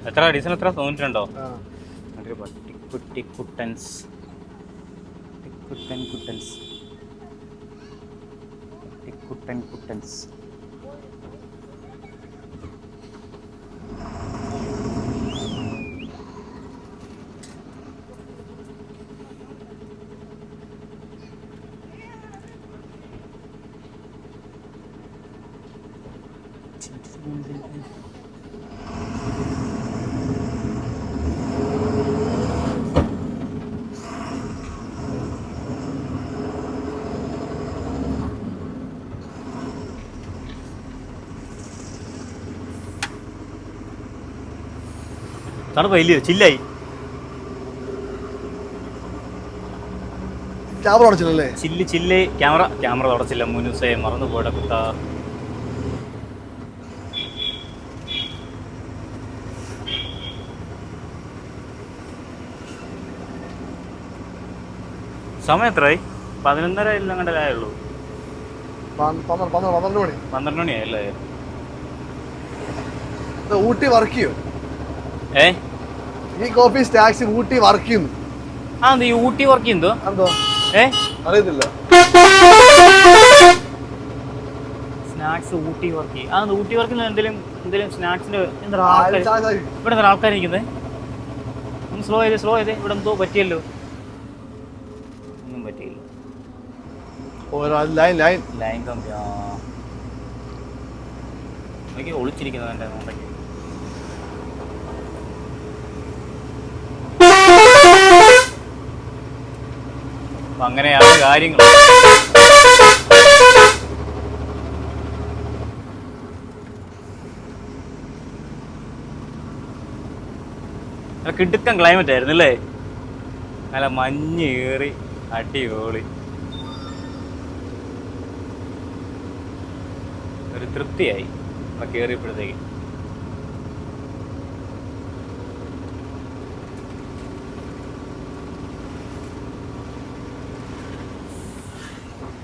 എത്ര ഡീസൽ എത്ര തോന്നിട്ടുണ്ടോ? പട്ടിക്കുട്ടി കുട്ടൻസ് കുട്ടൻസ് കുട്ടൻസ്. തണുപ്പ് ഇല്ലയോ? ചില്ലായി. ക്യാമറ ഉടച്ചില്ലല്ലേ? ചില്ല് ക്യാമറ തുടച്ചില്ല. മുനുസേ മറന്നു പോയുടെ കുട്ടാ. സമയം എത്രയായി? 11:30 എല്ലാം കണ്ടല്ലായുള്ളൂ. 12 മണി. 12 മണിയായല്ലേ? ഊട്ടി വർക്ക് ചെയ്യോ? ഈ കോഫി സ്നാക്സ് ഊട്ടി വർക്ക് ചെയ്യുന്നു. ആ ഈ ഊട്ടി വർക്ക് ചെയ്യുന്നോ? എന്തോ അറിയത്തില്ല. സ്നാക്സ് ഊട്ടി വർക്ക് ചെയ്യും. ആ ഊട്ടി വർക്കിൽ എന്തെങ്കിലും സ്നാക്സിന്റെ ഇവിടെ ആൾക്കാർ ഇരിക്കുന്നത്. ഒന്ന് സ്ലോ ചെയ്തേ. ഇവിടെ എന്തോ പറ്റിയല്ലോ. ഒന്നും പറ്റിയില്ല. ലൈൻ കമ്പിയാ എനിക്ക് ഒളിച്ചിരിക്കുന്നത് എൻ്റെ നോട്ടയ്ക്ക്. അങ്ങനെയാണ് കാര്യങ്ങൾ. കിടുക്കൻ ക്ലൈമറ്റ് ആയിരുന്നു അല്ലേ? നല്ല മഞ്ഞ് കയറി അടിപൊളി. ഒരു തൃപ്തിയായി അവിടെ കയറിയപ്പോഴത്തേക്ക്.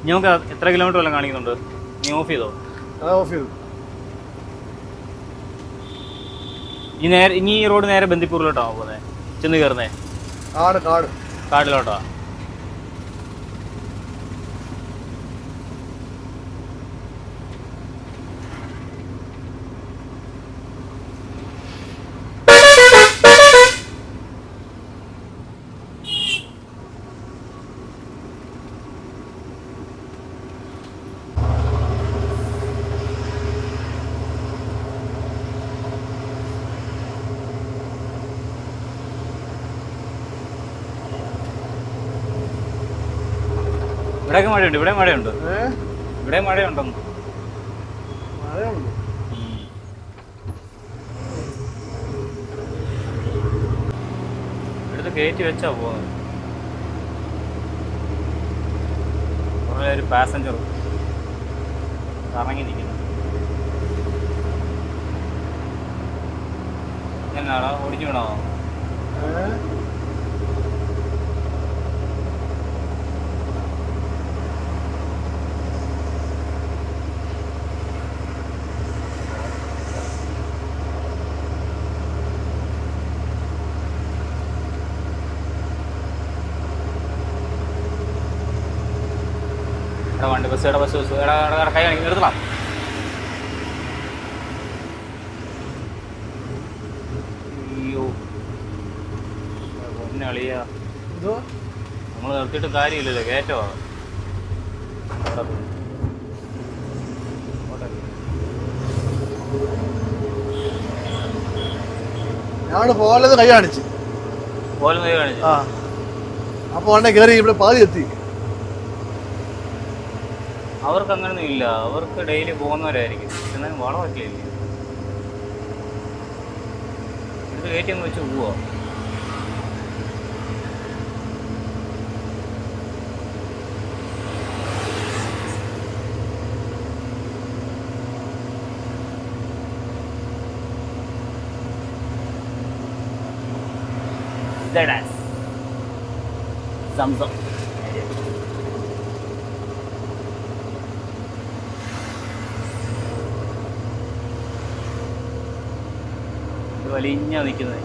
നമുക്ക് എത്ര കിലോമീറ്റർ വല്ലതും കാണിക്കുന്നുണ്ട്? നീ ഓഫ് ചെയ്തോ? ഇനി ഈ റോഡ് നേരെ ബന്ദിപ്പൂരിലോട്ടാണോ പോകുന്നത്? ചെന്ന് കയറുന്നേ കാടിലോട്ടാ? ഇവിടെയൊക്കെ മഴയുണ്ട്. ഇവിടെ മഴയുണ്ടെന്ന്. എടുത്ത് കയറ്റി വെച്ചാ പോകുന്നത്. കുറേ ഒരു പാസഞ്ചർ കറങ്ങി നിൽക്കുന്നു. എന്നാണോ ഓടിച്ചു വിടണോ? ബസ് കൈ കാണിക്കും. നിർത്തണം. അയ്യോ പൊന്നെ അളിയാ, നമ്മൾ നിർത്തിയിട്ട് കാര്യമില്ലല്ലോ. കയറ്റോ പോലെ കൈ കാണിച്ചു. അപ്പൊ കേറി ഇവിടെ പാതി എത്തി. അവർക്ക് അങ്ങനൊന്നും ഇല്ല. അവർക്ക് ഡെയിലി പോകുന്നവരായിരിക്കും. എന്നാലും വളമൊക്കെ ഇല്ലേ? ഇത് കയറ്റി അങ്ങ് വെച്ച് പോവാ. സംസം വലിഞ്ഞ നിൽക്കുന്നത്.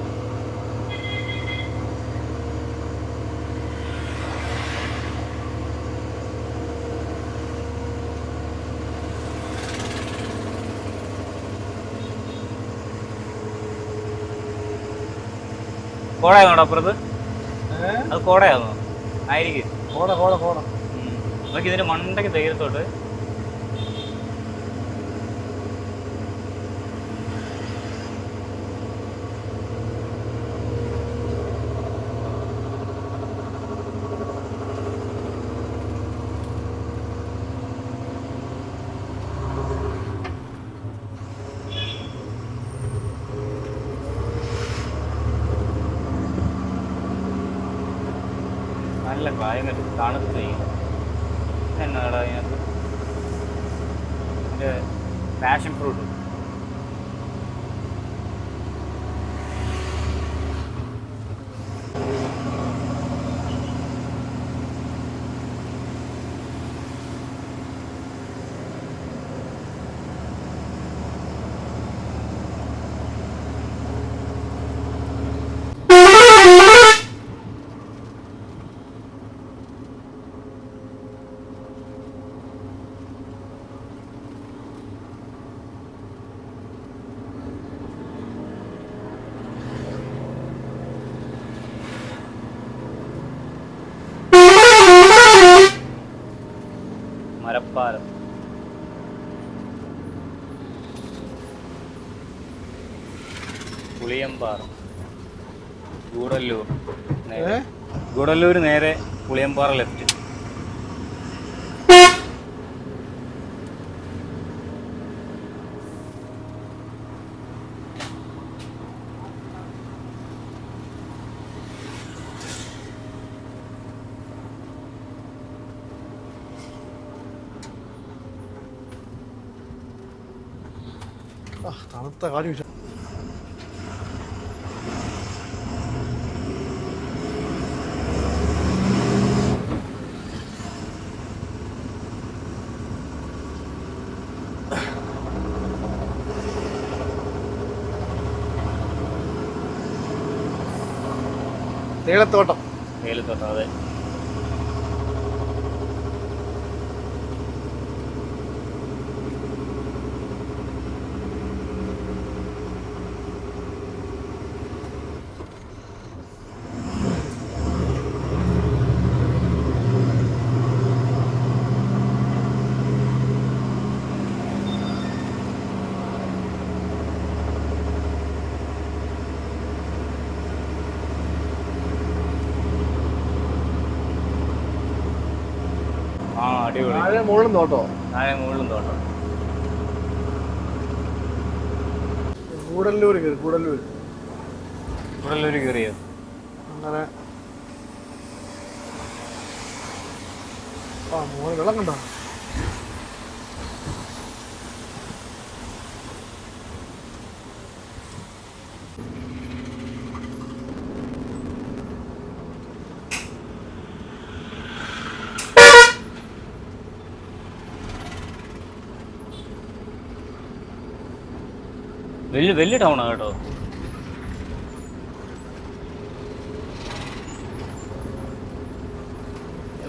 കോടയാണോ അപ്പുറത്ത്? അത് കോടയാണോ? ആയിരിക്കും. നമുക്ക് ഇതിന്റെ മണ്ടയ്ക്ക് തീരത്തോട്ട് നല്ല ക്ലൈമറ്റ്, തണുത്ത് ചെയ്യും. എന്നാടാ അതിനകത്ത് എൻ്റെ പാഷൻ ഫ്രൂട്ട്. മരപ്പാലം. പുളിയമ്പാറ, ഗൂഡല്ലൂർ. ഗൂഡല്ലൂർ നേരെ, പുളിയമ്പാറ ലെഫ്റ്റ്. തണുത്ത കാര്യം തേയിലത്തോട്ടം. അതെ. അടിപൊളി. താഴെ മുകളിലും തോട്ടോ? താഴെ മുകളിലും തോട്ടം. ഗൂഡല്ലൂർ കയറിയോ? അങ്ങനെ മോള് വെള്ളം കണ്ടോ? വലിയ ടൗണാ കേട്ടോ.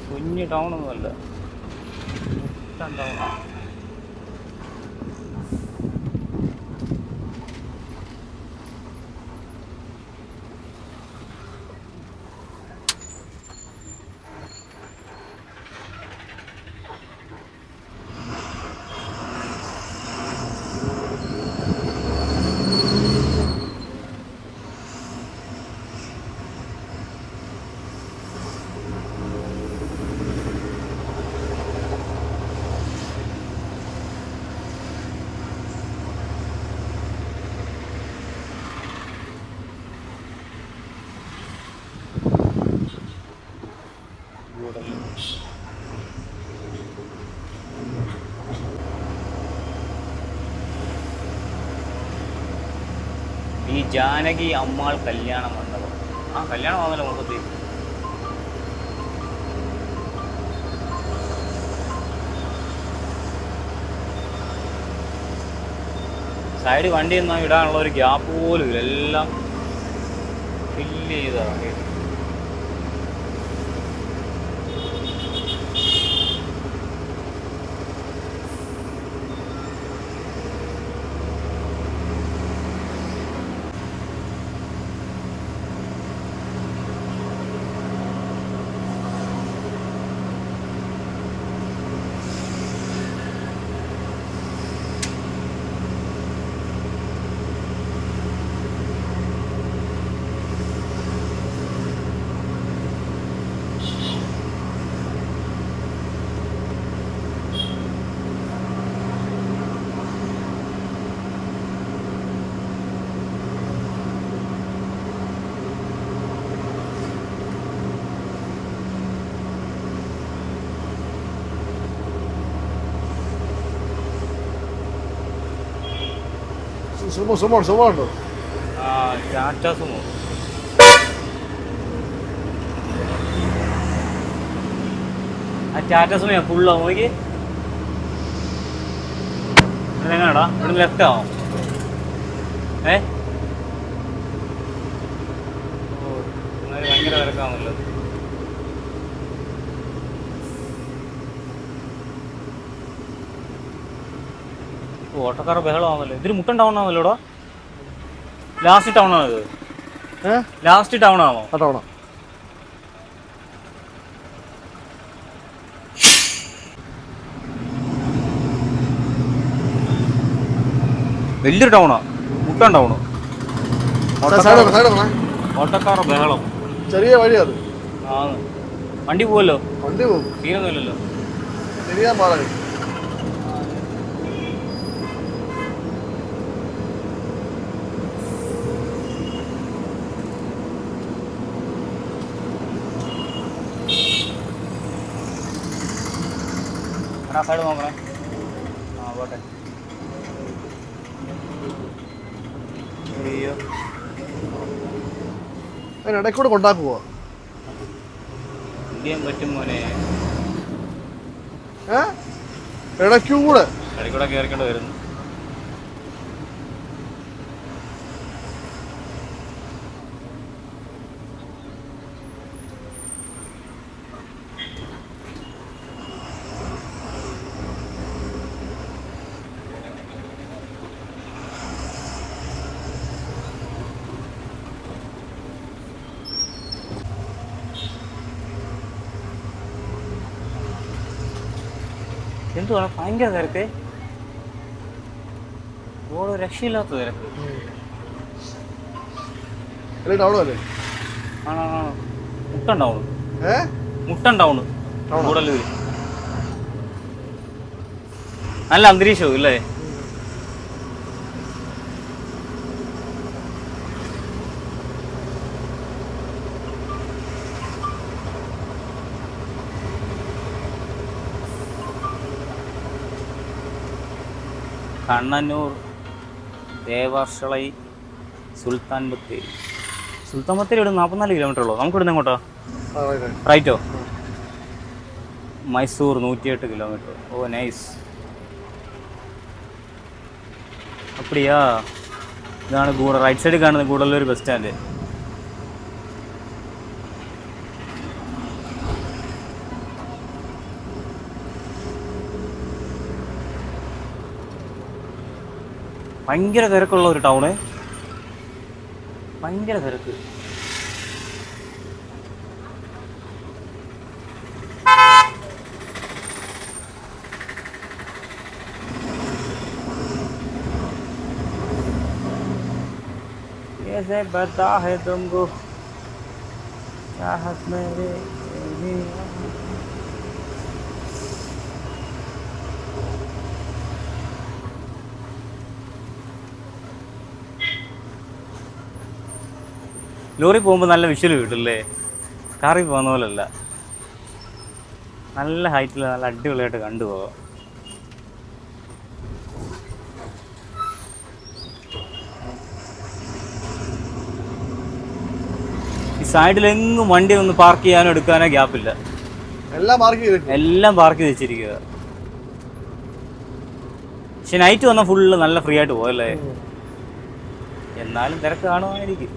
കുഞ്ഞു ടൗണൊന്നുമല്ല, ടൗണാ. ഈ ജാനകി അമ്മാൾ കല്യാണ മണ്ഡപം. ആ കല്യാണമാണല്ലോ മൊത്തത്തിൽ. സൈഡ് വണ്ടി ഒന്നും ഇടാനുള്ള ഒരു ഗ്യാപ്പ് പോലും ഇല്ല, എല്ലാം ഫില്ല് ചെയ്തതാണ്. സുമോ ഉണ്ടോ? ആ ടാറ്റ സുമോ. ആ ടാറ്റ സുമോ ഫുള്ളോ നോക്കി. എങ്ങനെയാടാ ഇവിടെ ലെഫ്റ്റ് ആവോ? ഓ ഭയങ്കര തിരക്കാണല്ലോ. ഓട്ടക്കാർ ബഹളമാണല്ലോ. ഇതിന് മുട്ടൻ ടൗൺ ആണല്ലോടാ. ലാസ്റ്റ് ടൗൺ ആണോ ഇത്? ലാസ്റ്റ് ടൗൺ ആണോ? ടൗണാ. വലിയൊരു ടൗണാ, മുട്ടൻ ടൗണ്. ഓട്ടക്കാർ ബഹളം. ചെറിയ വഴി അത്. ആ വണ്ടി പോവല്ലോ. വണ്ടി പോകും, തീരൊന്നുമില്ലല്ലോ. തിരിയാൻ പാടാ. സൈഡ് നോക്കണേ. ആ പോട്ടെ. അതിനിടയ്ക്കൂടെ കൊണ്ടാക്കുവോ? എന്ത് ചെയ്യാൻ പറ്റും മോനെ? ഇടയ്ക്കൂടെ ഇടയ്ക്കൂടെ കയറിക്കൊണ്ട് വരുന്നു. എന്തുവാണ് ഭയങ്കര തിരക്ക്, ഓരോ രക്ഷയില്ലാത്ത തിരക്ക്. ആണോ? മുട്ടൻ ടൗണ്. മുട്ടൻ ടൗണ് കൂടല്ലൂര്. നല്ല അന്തരീക്ഷവും ഇല്ലേ? കണ്ണന്നൂർ, ദേവർഷളൈ, സുൽത്താൻ ബത്തേരി. സുൽത്താൻ ബത്തേരി ഇവിടെ 44 കിലോമീറ്റർ ഉള്ളൂ. നമുക്ക് ഇവിടുന്ന് എങ്ങോട്ടോ? റൈറ്റോ? മൈസൂർ 108 കിലോമീറ്റർ. ഓ നൈസ്. അപ്പടിയാ. ഇതാണ് റൈറ്റ് സൈഡിൽ കാണുന്നത് ഗൂഡല്ലൂർ ബസ് സ്റ്റാൻഡ്. ഭയങ്കര തിരക്കുള്ള ഒരു ടൗണ്, ഭയങ്കര തിരക്ക്. कैसे बता है तुमको चाहत मेरे. ലോറി പോകുമ്പോൾ നല്ല വിഷ്വൽ കിട്ടില്ലേ? കാറിൽ പോകുന്ന പോലല്ല, നല്ല ഹൈറ്റിൽ നല്ല അടിപൊളിയായിട്ട് കണ്ടുപോകാം. ഈ സൈഡിലെങ്ങും വണ്ടി ഒന്ന് പാർക്ക് ചെയ്യാനോ എടുക്കാനോ ഗ്യാപ്പില്ല, എല്ലാം പാർക്ക് ചെയ്ത് വെച്ചിരിക്കുക. പക്ഷെ നൈറ്റ് വന്നാൽ ഫുള്ള് നല്ല ഫ്രീ ആയിട്ട് പോകല്ലേ. എന്നാലും തിരക്ക് കാണുമായിരിക്കും.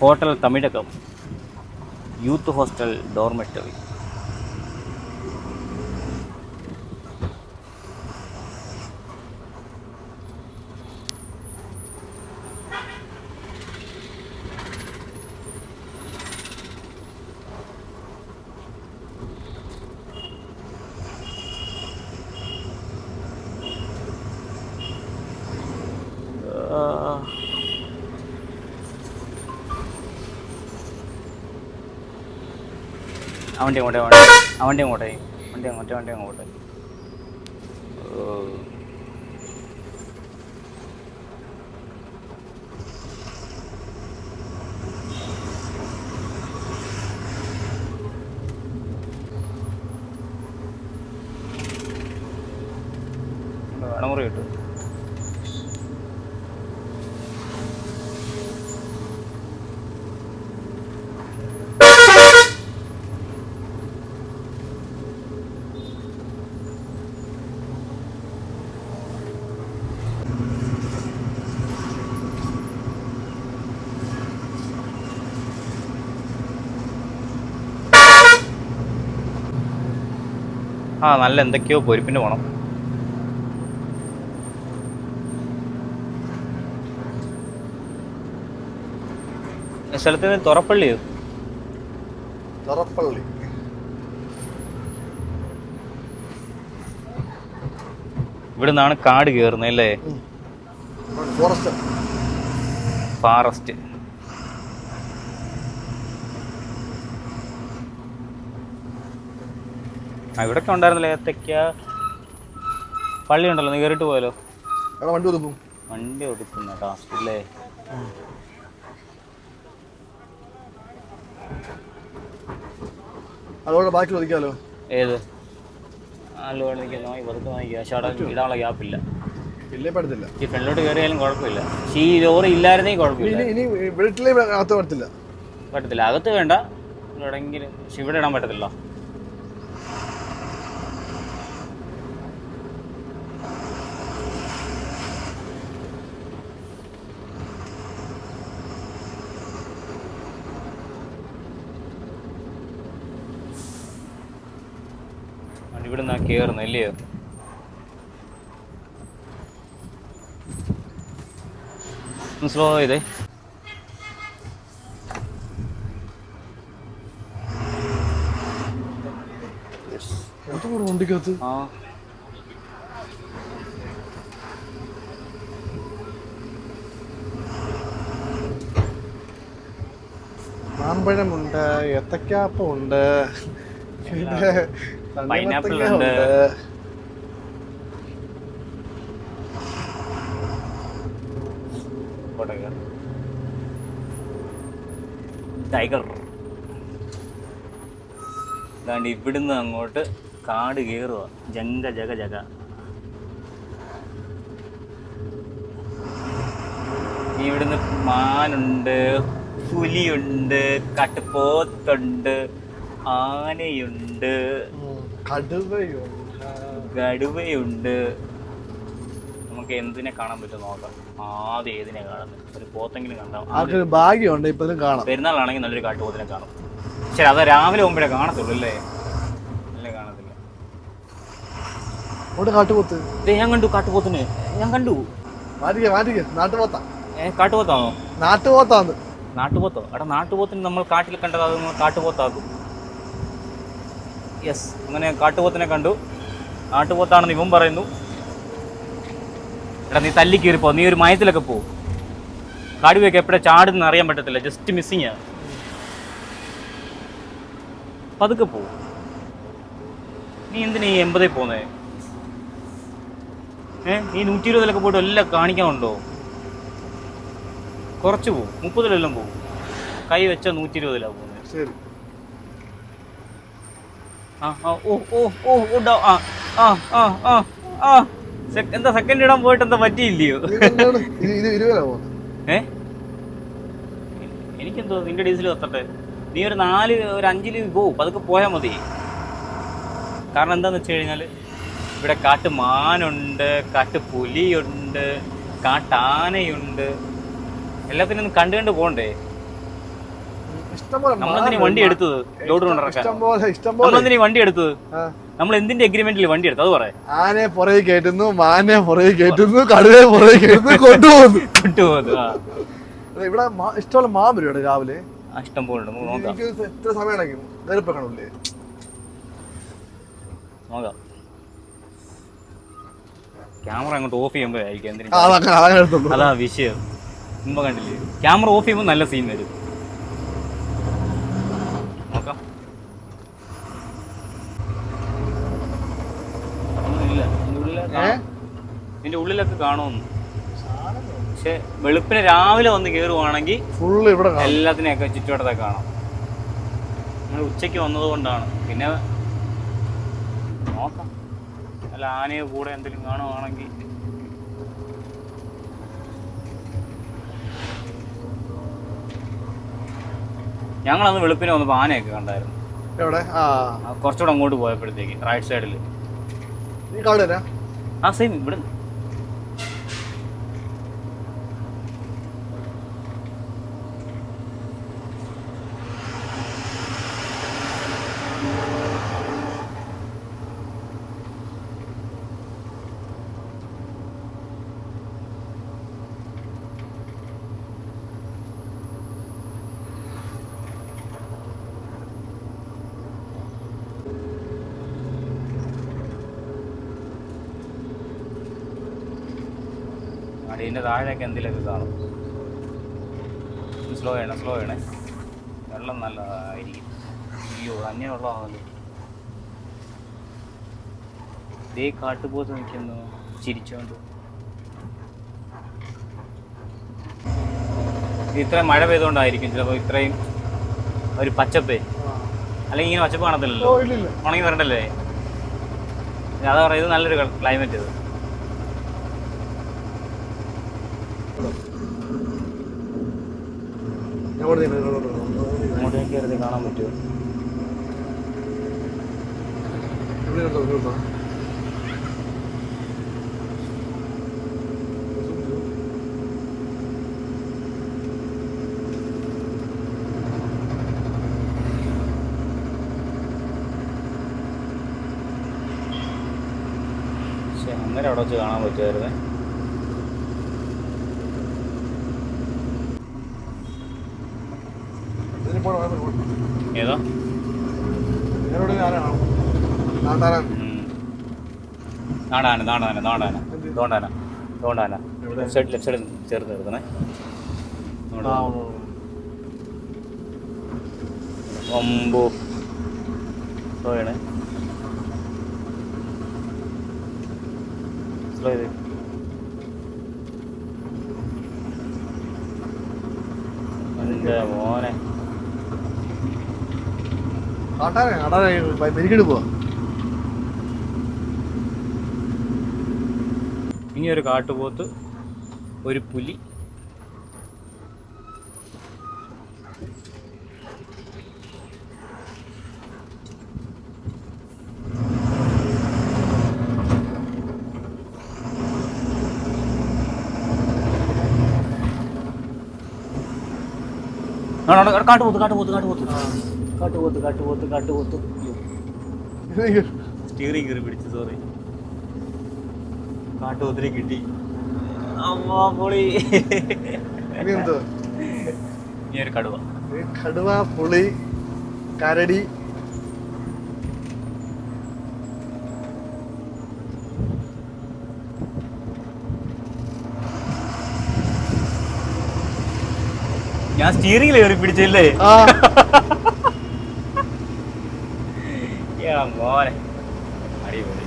Hotel Tamilakam, youth hostel dormitory. അവൻ്റെ അങ്ങോട്ടേ വണ്ടി അങ്ങോട്ടേ. അണമുറി കിട്ടും. നല്ല എന്തൊക്കെയോ പൊരിപ്പിന് പോണം. സ്ഥലത്തിന് തുറപ്പള്ളിയോ? തുറപ്പള്ളി. ഇവിടെ നിന്നാണ് കാട് കയറുന്നത് അല്ലേ? ഫോറസ്റ്റ്. ഇവിടൊക്കെ ഉണ്ടായിരുന്നല്ലോ ഏത്തക്ക പള്ളി ഉണ്ടല്ലോ. നീ കയറിട്ട് പോയാലോ? വണ്ടി ഒതുക്കുന്ന ടാസ്ക് അല്ലേ? അതുകൊണ്ട് ബാക്കി ഒതുക്കാലോ. ഏത് ഇടാനുള്ള ഗ്യാപ്പില്ല. ഈ ഫ്രണ്ടിലോട്ട് കയറിയാലും കുഴപ്പമില്ല. പക്ഷേ ഈ ലോറി ഇല്ലായിരുന്നെങ്കിൽ കുഴപ്പമില്ല. പറ്റത്തില്ല. അകത്ത് വേണ്ട, എവിടെയെങ്കിലും. പക്ഷെ ഇവിടെ ഇടാൻ പറ്റത്തില്ല. ഇവിടെ നിന്നാ കയറുന്നു അല്ലയോ? സ്ലോ ചെയ്തേ. വണ്ടിക്കകത്ത് മാമ്പഴമുണ്ട്, ഏത്തക്കാപ്പുണ്ട്, പൈനാപ്പിൾ ഉണ്ട്. ടൈഗർ. അതാണ്ട് ഇവിടുന്ന് അങ്ങോട്ട് കാട് കയറുക. ജഗ ജഗ ജഗ. ഇവിടുന്ന് മാനുണ്ട്, പുലിയുണ്ട്, കാട്ടുപോത്തുണ്ട്, ആനയുണ്ട്, കടുവയുണ്ട്. നമുക്ക് എന്തിനെ കാണാൻ പറ്റും നോക്കാം. ആദ്യം ഏതിനെ കാണുന്നത്? ഒരു പോത്തെങ്കിലും കണ്ടാൽ ഭാഗ്യമുണ്ട്. ഇപ്പൊ കാണാം. പെരുന്നാളാണെങ്കിൽ നല്ലൊരു കാട്ടുപോത്തിനെ കാണും. ശരി, അത് രാവിലെ മുമ്പേ കാണത്തുള്ളൂ അല്ലേ? അല്ലേ, കാണത്തില്ല. കാട്ടുപോത്ത് ഞാൻ കണ്ടു. കാട്ടുപോത്തിനെ ഞാൻ കണ്ടു. കാട്ടുപോത്താണോ? നാട്ടുപോത്തോ? എടാ, നാട്ടുപോത്തിന് നമ്മൾ കാട്ടിൽ കണ്ടത് അത് കാട്ടുപോത്താക്കും. യെസ്, അങ്ങനെ കാട്ടുപോത്തിനെ കണ്ടു. നാട്ടുപോത്താണെന്ന് ഇവൻ പറയുന്നു. എടാ, നീ തല്ലി കയറിപ്പോ. നീ ഒരു മയത്തിലൊക്കെ പോ. കാടുവയൊക്കെ എപ്പോഴാ ചാടുന്ന അറിയാൻ പറ്റത്തില്ല. Just missing. പതുക്കെ പോ. നീ എന്തിനാ ഈ 80 പോന്നേ? നീ 120 പോയിട്ട് എല്ലാം കാണിക്കാനുണ്ടോ? കുറച്ച് പോവും. 30 പോകും. കൈ വെച്ച 120 പോകുന്നത്. ശരി. എന്താ സെക്കൻഡ് ഇടാൻ പോയിട്ട് എന്താ പറ്റിയില്ലയോ? എനിക്കെന്തോ നിന്റെ ഡീസൽ കത്തട്ടെ. നീ ഒരു 5 പോവും, പതുക്കെ പോയാൽ മതി. കാരണം എന്താന്ന് വെച്ച് കഴിഞ്ഞാല് ഇവിടെ കാട്ടുമാനുണ്ട്, കാട്ടുപുലിയുണ്ട്, കാട്ടാനയുണ്ട്. എല്ലാത്തിനും കണ്ടു പോണ്ടേ. നമ്മളെന്തിനാ വണ്ടി എടുത്തത്? ലോഡ് കൊണ്ടിറക്കാൻ നമ്മളെന്തിനാ വണ്ടി എടുത്തത്? നമ്മൾ എന്തിന്റെ എഗ്രിമെന്റിൽ വണ്ടി എടുത്തത്? അത് പറയാം. ആനയെ പുറകെ കയറ്റുന്നു, മാനയെ പുറകെ കയറ്റുന്നു, കടുവയെ പുറകെ കയറ്റുന്നു, കൊണ്ടുപോകുന്നു. ഇവിടെ ഇഷ്ടമുള്ള മാൻ വരും രാവിലെ. ഇഷ്ടം പോലെ നോക്കാം. എത്ര സമയം നോക്കാം. ക്യാമറ അങ്ങോട്ട് ഓഫ് ചെയ്യുമ്പോഴായിരിക്കും അതാ വിഷയം. മുമ്പ് കണ്ടില്ലേ, ക്യാമറ ഓഫ് ചെയ്യുമ്പോൾ നല്ല സീൻ വരും. നോക്കാം. ഒന്നുമില്ല ഇതിന്റെ ഉള്ളിലൊക്കെ കാണുമെന്ന്. പക്ഷെ വെളുപ്പിന് രാവിലെ വന്ന് കയറുവാണെങ്കിൽ ഫുള്ള് ഇവിടെ എല്ലാത്തിനെയൊക്കെ ചുറ്റുവട്ടത്തൊക്കെ കാണാം. നമ്മൾ ഉച്ചയ്ക്ക് വന്നത് കൊണ്ടാണ്. പിന്നെ നോക്കാം, അല്ല ആനയെ കൂടെ എന്തെങ്കിലും കാണുവാണെങ്കിൽ. ഞങ്ങളന്ന് വെളുപ്പിനെ വന്നപ്പോൾ ആനയൊക്കെ കണ്ടായിരുന്നു. കുറച്ചുകൂടെ അങ്ങോട്ട് പോയപ്പോഴത്തേക്ക് റൈറ്റ് സൈഡിൽ. ആ സെയിം ഇവിടെ. അടീൻ്റെ താഴെയൊക്കെ എന്തെങ്കിലുമൊക്കെ കാണും. സ്ലോ ചെയ്യണേ. വെള്ളം നല്ലതായിരിക്കും. അയ്യോ അങ്ങനെ വെള്ളമാണല്ലോ. ഇതേ കാട്ടുപോത്ത് നിൽക്കുന്നു ചിരിച്ചോണ്ട്. ഇത്ര മഴ പെയ്തുകൊണ്ടായിരിക്കും ചിലപ്പോൾ ഇത്രയും ഒരു പച്ചപ്പേ. അല്ലെങ്കിൽ ഇങ്ങനെ പച്ചപ്പ് കാണത്തില്ലല്ലോ, ഉണങ്ങി വരണ്ടല്ലേ. അതാ പറയുക, ഇത് നല്ലൊരു ക്ലൈമറ്റ് ഇത്. അങ്ങോട്ടേക്ക് കയറി കാണാൻ പറ്റുമോ? പക്ഷെ അങ്ങനെ അവിടെ വെച്ച് കാണാൻ പറ്റുമായിരുന്നേ. ഏതാ നാടാന ലെഫ്റ്റ് സൈഡിൽ ചേർന്ന് നിർത്തണേ. ഒമ്പോ സ്ലോ ചെയ്യണേ. സ്ലോ ചെയ്ത് എൻ്റെ മോനെ. ഇനി ഒരു കാട്ടുപോത്ത്, ഒരു പുലി, കാട്ടുപോത്ത്. സ്റ്റിയറിംഗ് കയറി പിടിച്ചു, സോറി. കാട്ടുപോത്തിനെ കിട്ടി. അമ്മാ പൊളി. ഇനി ഒരു കടുവ, പുളി, കരടി. ഞാൻ സ്റ്റിയറിംഗിൽ കയറി പിടിച്ചല്ലേ. മോനെ അടിപൊളി.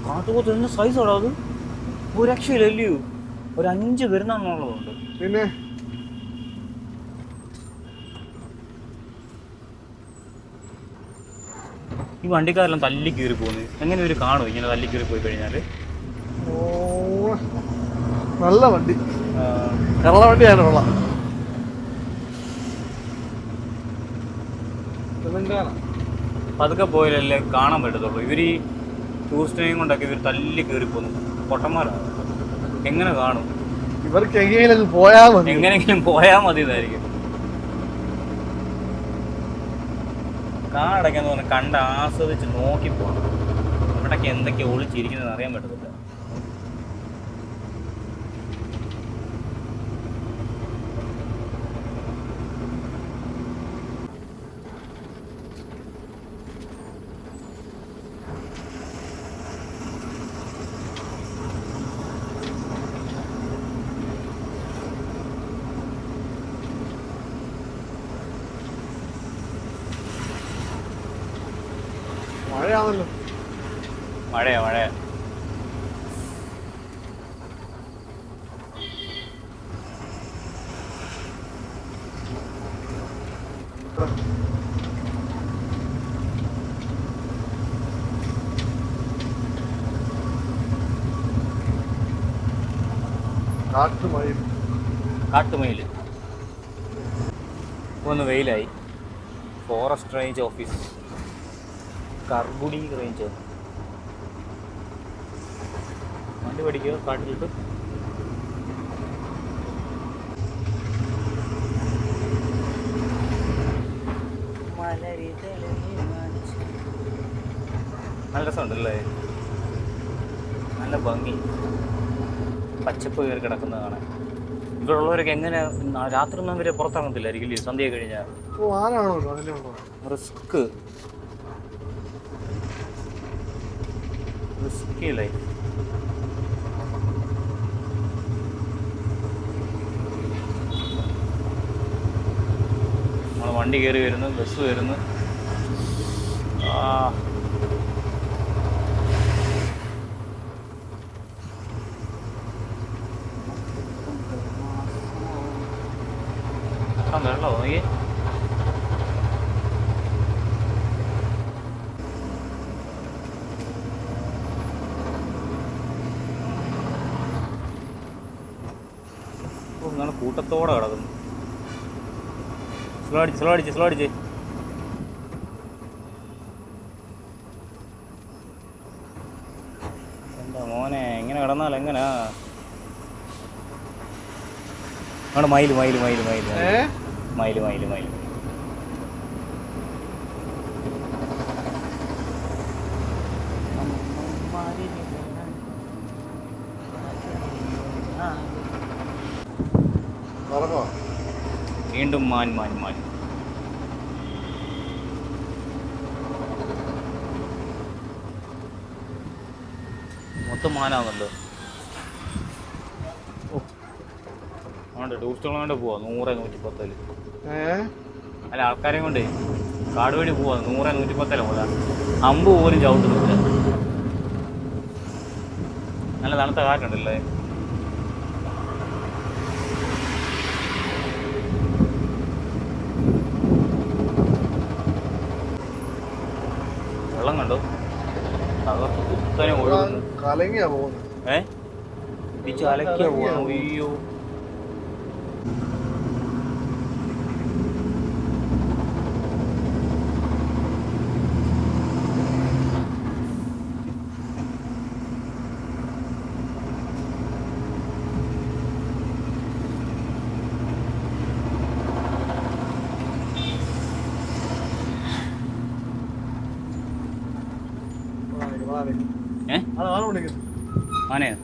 കാട്ടുപോത്ത് എന്നെ സൈസാണോ അത്? ഒരു രക്ഷയില്ലല്ലയോ, ഒരു 5 വരുന്നുള്ളതുണ്ട്. പിന്നെ ഈ വണ്ടിക്കാരെല്ലാം തല്ലി കീറി പോകുന്നത് എങ്ങനെ ഒരു കാണും ഇങ്ങനെ തല്ലി കീറി പോയി കഴിഞ്ഞാല്? നല്ല വണ്ടി, കേരള വണ്ടിയാണുള്ള. പതുക്കെ പോയാലല്ലേ കാണാൻ പറ്റത്തുള്ളൂ. ഇവർ ഈ ടൂറിസ്റ്റിനെയും കൊണ്ടൊക്കെ ഇവർ തല്ലി കയറി പോകുന്നു. പൊട്ടന്മാരാണ്, എങ്ങനെ കാണും? ഇവർക്ക് എങ്ങനെയെങ്കിലും പോയാൽ മതി, എങ്ങനെയെങ്കിലും പോയാൽ മതി എന്നായിരിക്കും. കാടയ്ക്കെന്ന് പറഞ്ഞാൽ കണ്ട് ആസ്വദിച്ച് നോക്കി പോകണം. ഇവിടൊക്കെ എന്തൊക്കെയാണ് ഒളിച്ചിരിക്കുന്നത് അറിയാൻ പറ്റത്തില്ല. മഴയാണല്ലോ. മഴയാ മഴയാ. കാട്ടുമയിൽ ഒന്ന് വെയിലായി. Forest range office, Kargudi range. വണ്ടി പഠിക്കുക കാട്ടിലിട്ട്. നല്ല രസമുണ്ടല്ലേ, നല്ല ഭംഗി, പച്ചപ്പ് കയറി കിടക്കുന്നത് കാണാൻ. ഇവിടെ ഉള്ളവരൊക്കെ എങ്ങനെ രാത്രി ഒന്നും അവരെ പുറത്തിറങ്ങത്തില്ലായിരിക്കും സന്ധ്യ കഴിഞ്ഞാൽ? റിസ്ക് റിസ്ക്കില്ലേ. നമ്മൾ വണ്ടി കയറി വരുന്നു, ബസ് വരുന്നു. വെള്ളമോ നോക്കി. ഇങ്ങനെ കൂട്ടത്തോടെ കിടക്കുന്നു. സ്ലോ അടിച്ച്. എന്താ മോനെ ഇങ്ങനെ കിടന്നാൽ എങ്ങനാ? അവിടെ മയില്. വീണ്ടും മാൻ. മൊത്തം മാനാണല്ലോ. അതുകൊണ്ട് ടൂറിസ്റ്റുകളെ കൊണ്ട് പോവാ 100-110. അല്ല, ആൾക്കാരെയും കൊണ്ട് കാട് വഴി പോവാ 100-110 പോലെ. അമ്പ് പോലും ചവിട്ടുന്നില്ല. നല്ല തണുത്ത കാറ്റുണ്ടല്ലേ. വെള്ളം കണ്ടോ, തകർത്ത് കുത്തനെ ഒഴുകുന്നു. കലങ്ങിയാ പോകുന്നു. തിരിച്ച് അലക്കിയാ പോവാ. അയ്യോ, ആനയോ?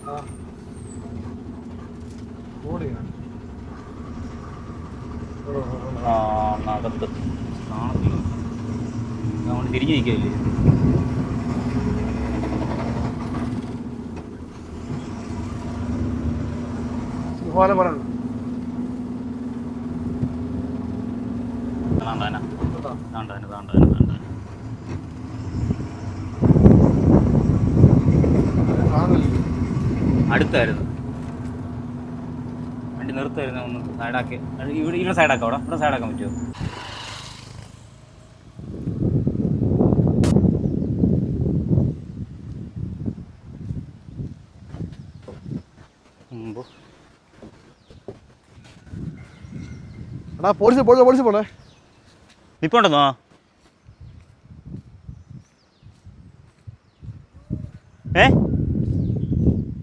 അകത്ത് കാണത്തില്ല, അതുകൊണ്ട് തിരിഞ്ഞു നിൽക്കില്ലേ. അടുത്തായിരുന്നു. വണ്ടി നിർത്തായിരുന്നു, ഒന്ന് സൈഡാക്കി. ഇവിടെ സൈഡാക്കാം, ഇവിടെ സൈഡാക്കാൻ പറ്റുമോ? പോലീസ് പോണേ. ഇപ്പൊ ഉണ്ടെന്നോ?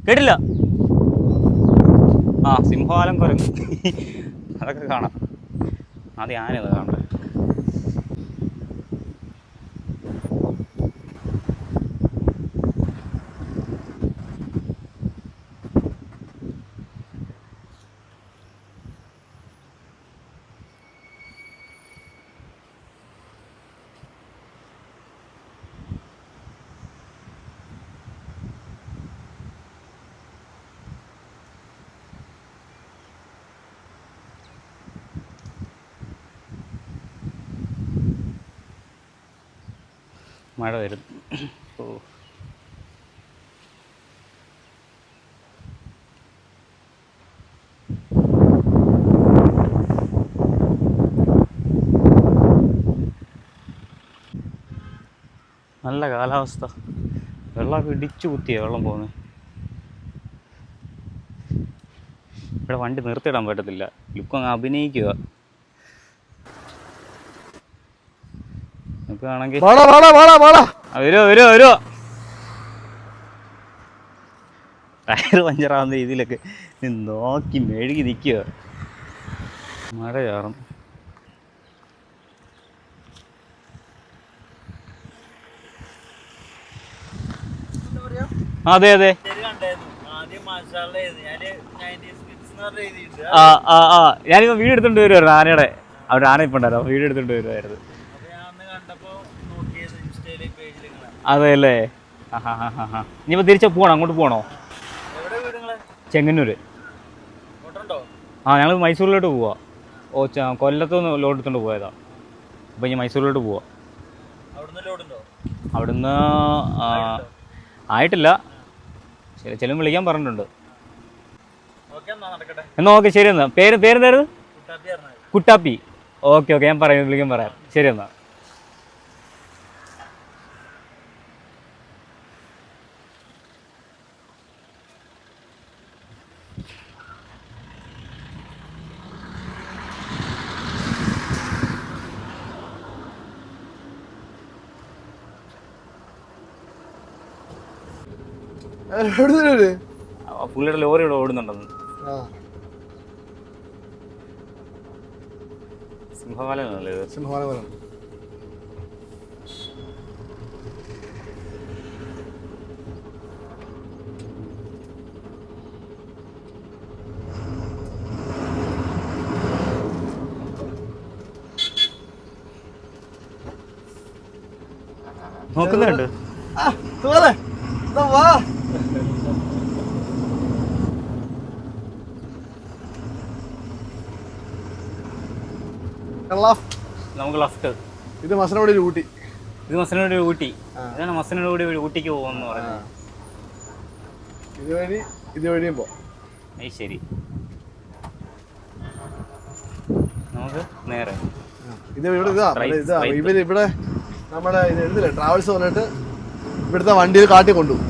കേട്ടില്ല. ആ, സിംഹവാലം കുരങ്ങ് അതൊക്കെ കാണാം. ആദ്യം ആനയത് കാണണ്ടേ. മഴ വരും. ഓ, നല്ല കാലാവസ്ഥ. വെള്ളമൊക്കെ ഇടിച്ചു കുത്തിയ വെള്ളം പോകുന്നത്. ഇവിടെ വണ്ടി നിർത്തിയിടാൻ പറ്റത്തില്ല. ലുക്ക് അങ്ങ് അഭിനയിക്കുക. ആണെങ്കിൽ വരുമോ ടയർ പഞ്ചറാവുന്ന രീതിയിലൊക്കെ നോക്കി മെഴുകി നിൽക്കുക. മഴ ചാറും. അതെ ഞാനിപ്പോ വീഡിയോ എടുത്തോണ്ട് വരുമായിരുന്നു ആനയുടെ. അവിടെ ആന ഇപ്പൊ ഉണ്ടായിരുന്നു, വീഡിയോ എടുത്തോണ്ട് വരുമായിരുന്നു. അതെ അല്ലേ. ഇനിയിപ്പോൾ തിരിച്ച് പോകണോ? അങ്ങോട്ട് പോകണോ? ചെങ്ങന്നൂർ. ആ, ഞങ്ങൾ മൈസൂരിലോട്ട് പോവാ. കൊല്ലത്തുനിന്ന് ലോഡ് എടുത്തോണ്ട് പോയതാ. അപ്പോൾ ഇനി മൈസൂരിലോട്ട് പോവാ. അവിടുന്ന് ആയിട്ടില്ല. ശരി, ചെല്ലും വിളിക്കാൻ പറഞ്ഞിട്ടുണ്ട്. എന്നാ ഓക്കെ, ശരി. എന്നാ പേരെന്തായിരുന്നു? കുട്ടാപ്പി. ഓക്കെ, ഞാൻ വിളിക്കാൻ പറയാം. ശരി എന്നാ. പുള്ളിയുടെ ലോറി ഇവിടെ ഓടുന്നുണ്ടെന്ന്. സിംഹവാലനല്ലേ ഇത്? സിംഹവാലം. നോക്കുന്നുണ്ട്. നമുക്ക് ലെഫ്റ്റ്. ഇത് മസനഗുഡി ഊട്ടി. ഇത് മസനഗുഡി ഊട്ടി. ഇതാണ് മസനഗുഡി ഊട്ടിക്ക് പോകുമെന്ന് പറയുന്നത്. ഇതുവഴിയും പോവാം. ശരി, നമുക്ക് നേരെ ഇവിടെ നമ്മുടെ ഇത് എഴുതില്ലേ, ട്രാവൽസ് വന്നിട്ട് ഇവിടുത്തെ വണ്ടിയിൽ കാട്ടി കൊണ്ടുപോകും.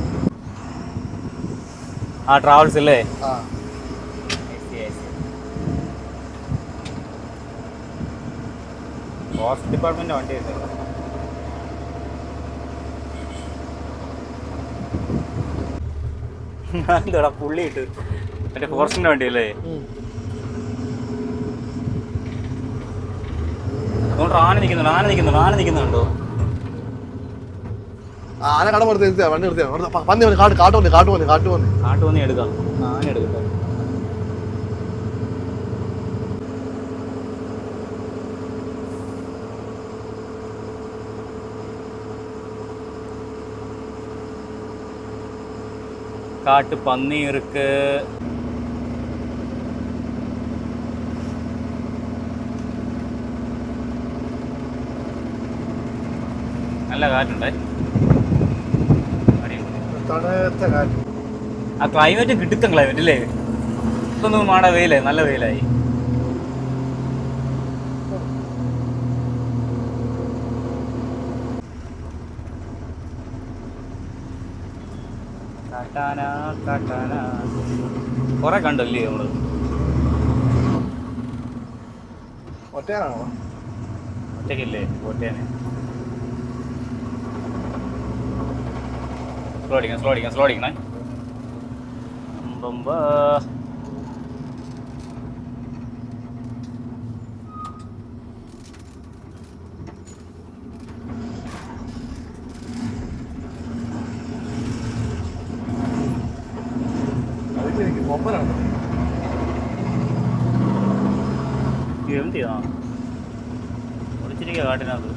ആ, ട്രാവൽസ് അല്ലേ? ഫോറസ്റ്റ് ഡിപ്പാർട്ട്മെന്റ് വണ്ടി എന്താടാ പുള്ളി ഇട്ട് മറ്റേ ഫോറസ്റ്റിന്റെ വണ്ടിയല്ലേ? അതുകൊണ്ട് ആന നിൽക്കുന്നുണ്ടോ? ആന കട വണ്ടി നിർത്തിയാ കാട്ടുപന്നി എടുക്കാം. ആന എടുക്കട്ടെ. காட்டு பன்னி இருக்கு. நல்ல காற்றுണ്ട്. ആ ക്ലൈമറ്റ് കിട്ടുന്ന ക്ലൈമറ്റ് അല്ലേ? ഇപ്പൊന്നും മാട വെയിലായി, നല്ല വെയിലായി. കൊറേ കണ്ടല്ലേ നമ്മള്. ഒറ്റയാണോ? ഒറ്റയ്ക്കല്ലേ ഒറ്റയാണ്. സ്ലോ അടിക്കണേ. എന്തിയാ ഒളിച്ചിരിക്കുക കാട്ടിനകത്ത്.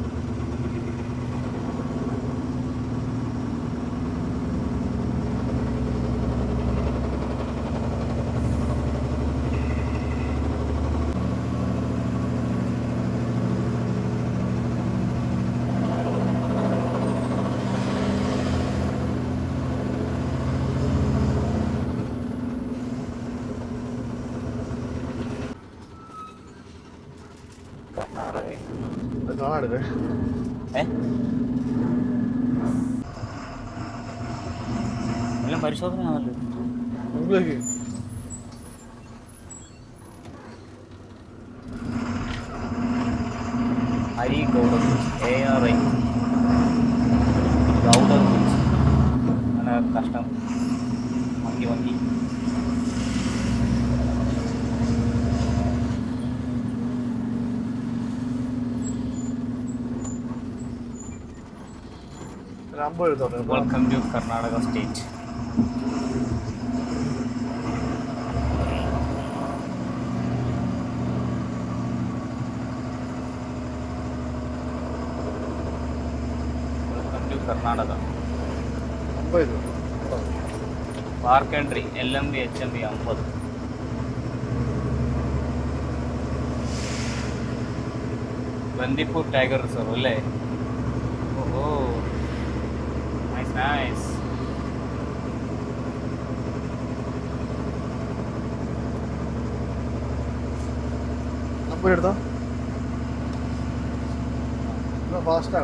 എല്ലാം പരിശോധനയാണല്ലോ. അരി ഗൗഡർ ARI ഗൗഡർ അങ്ങനെ കഷ്ടം വങ്കി welcome to Karnataka state. Karnataka park entry LMB HMB 50. Bandipur tiger reserve അല്ലേ? ഓഹോ നൈസ്. എടുത്തോ ഫാസ്റ്റ്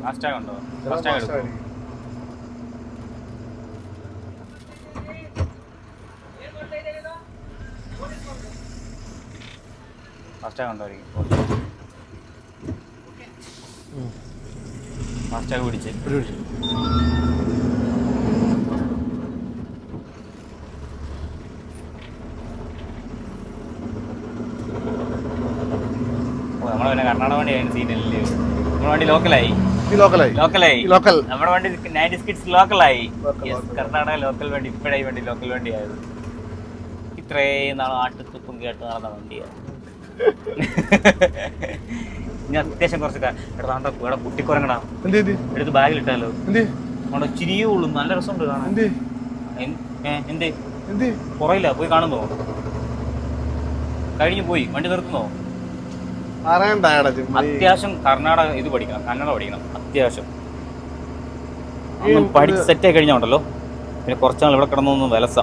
ഫാസ്റ്റാഗ് ഉണ്ടോ? ഫാസ്റ്റാഗ് എടുക്കും. ഫാസ്റ്റാഗ് ഉണ്ടോയിരിക്കും. ഫാസ്റ്റാഗ് പിടിച്ച് നമ്മളെ പിന്നെ കർണാടക വണ്ടി ആയിരുന്നു സീനല്ലേ. നമ്മുടെ വണ്ടി ലോക്കലായി. നമ്മുടെ വണ്ടി 90s കിഡ്സ് ലോക്കലായി. കർണാടക ലോക്കൽ വണ്ടി. ഇപ്പോഴായി വണ്ടി ലോക്കൽ വണ്ടി ആയത്. ഇത്രയും നാൾ ആട്ടുത്തുപ്പും കേട്ട് നടന്ന വണ്ടിയാണ്. ഇനി അത്യാവശ്യം കുറച്ച് എടുത്താണ്ടോ ഇവിടെ കുട്ടിക്കുറങ്ങടാ എടുത്ത് ബാഗിലിട്ടാലോ. അവിടെ ചിരിയേ ഉള്ളൂ. നല്ല രസമുണ്ട് കാണാൻ. എന്തേ കുറയില്ല പോയി കാണുന്നോ? കഴിഞ്ഞു പോയി വണ്ടി നിർത്തുന്നോ? അത്യാവശ്യം കർണാടക ഇത് പഠിക്കണം, കന്നഡ പഠിക്കണം അത്യാവശ്യം. പഠിച്ച് സെറ്റായി കഴിഞ്ഞുണ്ടല്ലോ പിന്നെ കുറച്ചാൾ ഇവിടെ കിടന്നൊന്നും വിലസ.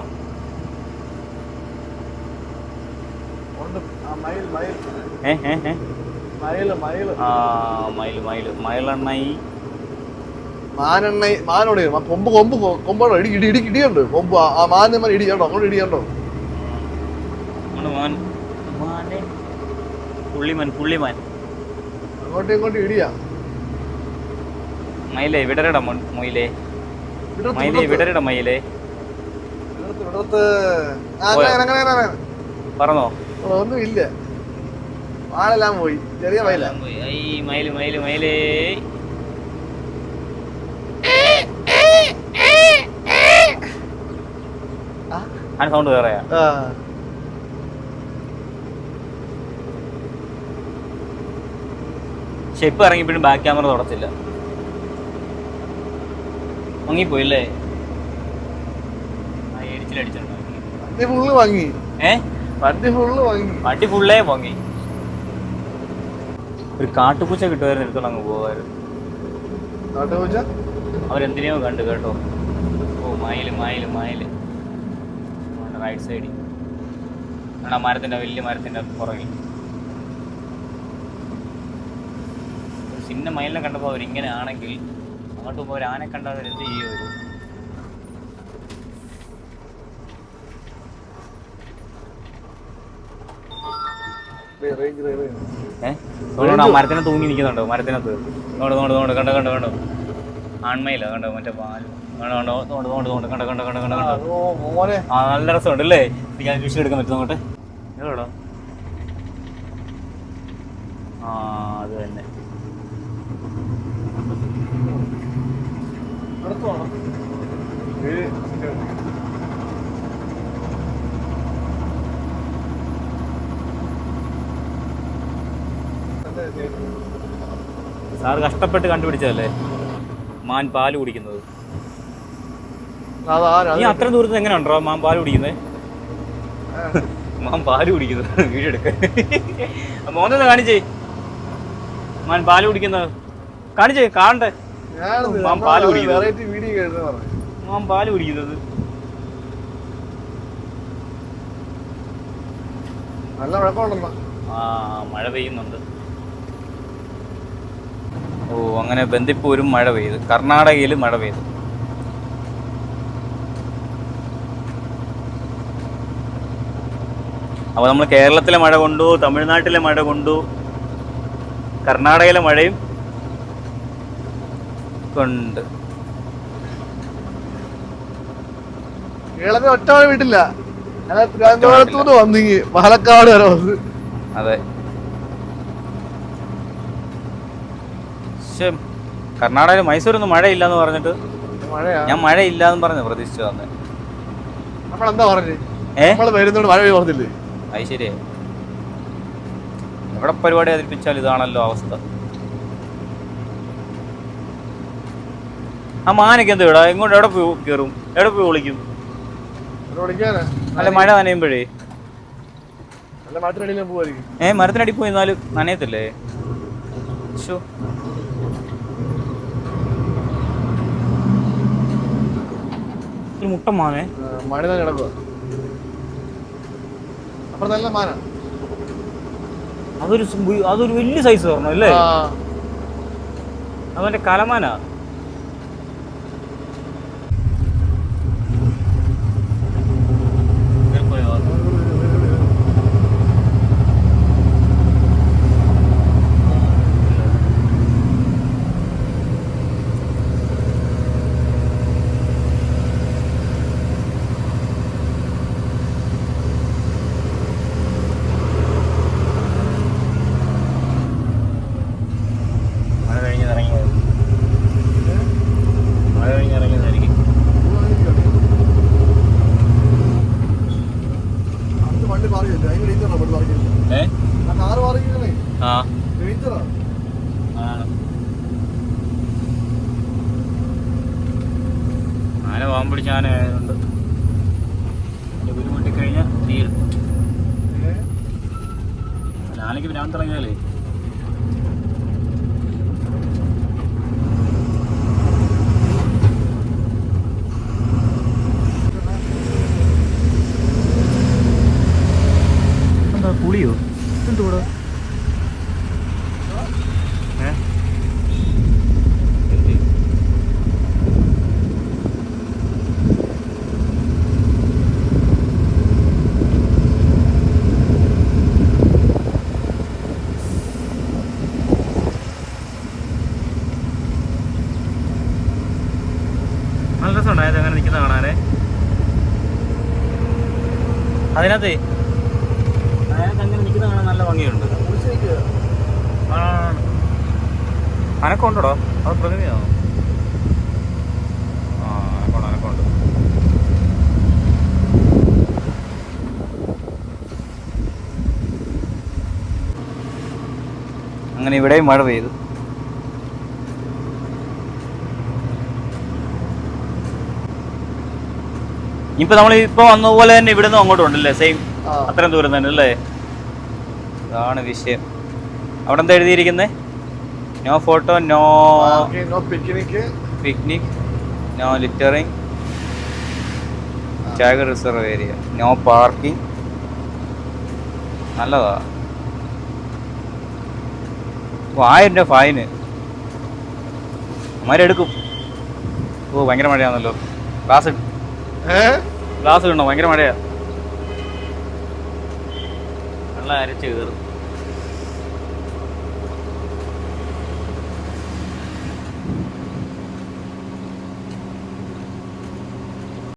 പുള്ളിമാൻ അങ്ങോട്ടും ഇങ്ങോട്ടും ഇടിയാ. മയിലേ വിടരട മൊയിലേ മയിലേ വിടരട മയിലേ പറഞ്ഞോ? ഒന്നും ഇല്ല, ആളെല്ലാം പോയി. ചെറിയ മയില മയിലേ ആ സൗണ്ട് വേറെയാ. ഷെപ്പ് ഇറങ്ങിയപ്പോഴും ബാക്ക് ക്യാമറ തുടച്ചില്ല. മങ്ങിപ്പോയില്ലേ? വണ്ടി ഫുള്ളേ പൊങ്ങി. ഒരു കാട്ടുപൂച്ച കിട്ടുമായിരുന്നു, എടുത്തോളം അങ്ങ് പോകാമായിരുന്നു. അവരെന്തിനെയോ കണ്ടു കേട്ടോ. ഓ മയിൽ റൈറ്റ് സൈഡിൽ ആ മരത്തിൻ്റെ വലിയ മരത്തിൻ്റെ പുറകിൽ ഒരു ചിന്ന മയിലിനെ കണ്ടപ്പോൾ അവരിങ്ങനെ ആണെങ്കിൽ അങ്ങോട്ട് പോകുമ്പോൾ ഒരു ആനെ കണ്ടാൽ അവരെന്ത് ചെയ്യും മരത്തിനെ തൂങ്ങി നിൽക്കുന്നുണ്ടോ മരത്തിനകത്ത് നോണ്ട് കണ്ടോ ആൺമയിലോ കണ്ടോ മറ്റേ പാല് കണ്ടോ ആ നല്ല രസമുണ്ട് അല്ലേ എനിക്ക് കൃഷി എടുക്കാൻ പറ്റും അങ്ങോട്ട് എവിടെടാ ആ അത് തന്നെ സാറ് കഷ്ടപ്പെട്ട് കണ്ടുപിടിച്ചതല്ലേ മാൻ പാല് കുടിക്കുന്നത്. നീ അത്ര ദൂരത്ത് എങ്ങനെ ഉണ്ടോ മാൻ പാല് കുടിക്കുന്നത്? മാൻ പാല് കുടിക്കുന്നത് വീഡിയോ എടുക്കാൻ മോനെ കാണിച്ചേ. മാൻ പാല് കുടിക്കുന്നത് കാണിച്ചേ കാണണ്ടേ. മാൻ പാല് കുടിക്കുന്നത് മാൻ പാല് കുടിക്കുന്നത് ആ മഴ പെയ്യുന്നുണ്ട്. ഓ അങ്ങനെ ബന്ദിപ്പൂരും മഴ പെയ്തു, കർണാടകയിൽ മഴ പെയ്തു. അപ്പോൾ നമ്മൾ കേരളത്തിലെ മഴ കൊണ്ടു, തമിഴ്നാട്ടിലെ മഴ കൊണ്ടു, കർണാടകയിലെ മഴയും കൊണ്ട്. കേരളത്തിൽ ഒറ്റ മഴ വീട്ടില്ല, വന്നിങ്ങി പാലക്കാട് വരെ വന്ന്. അതെ, കർണാടകയിൽ മൈസൂരൊന്നും മഴയില്ലെന്ന് പറഞ്ഞിട്ട് ഞാൻ മഴയില്ലാന്ന് പറഞ്ഞു പ്രതീക്ഷിച്ചു തന്നെ. നമ്മളെന്താ പറഞ്ഞു വരുന്നോണ്ട് മഴ പറഞ്ഞില്ലേ? അത് ശരിയാ, എവിടെ പരിപാടി അവതരിപ്പിച്ചാൽ ഇതാണല്ലോ അവസ്ഥ. ആ മാനൊക്കെ എന്താ ഇവിടെ ഇങ്ങോട്ട് എവിടെ പോയി കയറും, എവിടെ പോയി വിളിക്കും? അല്ല മഴ നനയുമ്പോഴേ മരത്തിനടി പോയി എന്നാലും നനയത്തില്ലേ? മുട്ടമാനെ മഴ കിടക്കുക. അതൊരു വലിയ സൈസ് പറഞ്ഞു അല്ലേ? അവന്റെ കലമാനാ. ആന പാമ്പ് പിടിച്ച ആന ആയതുകൊണ്ട് ബുദ്ധിമുട്ടി കഴിഞ്ഞാൽ തീരും. ആനയ്ക്ക് ഭ്രാന്തിറങ്ങിയാലേ എന്താ പുളിയോ എന്തൂടെ? നല്ല രസമുണ്ടായത് അങ്ങനെ നിൽക്കുന്ന കാണാനേ. അതിനകത്ത് അങ്ങനെ നിൽക്കുന്ന കാണാൻ നല്ല ഭംഗിയുണ്ട്. അനക്കം ഉണ്ടോ? അത് പ്രകൃതിയാണോ? ആ അനക്കം. അങ്ങനെ ഇവിടെയും മഴ പെയ്തു. ഇപ്പൊ നമ്മൾ ഇപ്പൊ വന്നതുപോലെ തന്നെ ഇവിടെ നിന്നും അങ്ങോട്ടും ഉണ്ടല്ലേ, സെയിം അത്രയും ദൂരം തന്നെ അല്ലേ? അതാണ് വിഷയം. അവിടെ എന്താ എഴുതിയിരിക്കുന്നത്? No photo, no picnic, no littering, tiger reserve area, no parking. നല്ലതാ. 1000 രൂപ ഫൈന്. അമ്മരെടുക്കും. ഓ ഭയങ്കര മഴയാണല്ലോ. ഗ്ലാസ് ഇടണോ? ഭയങ്കര മഴയാ. വെള്ളം അരച്ച് കയറും.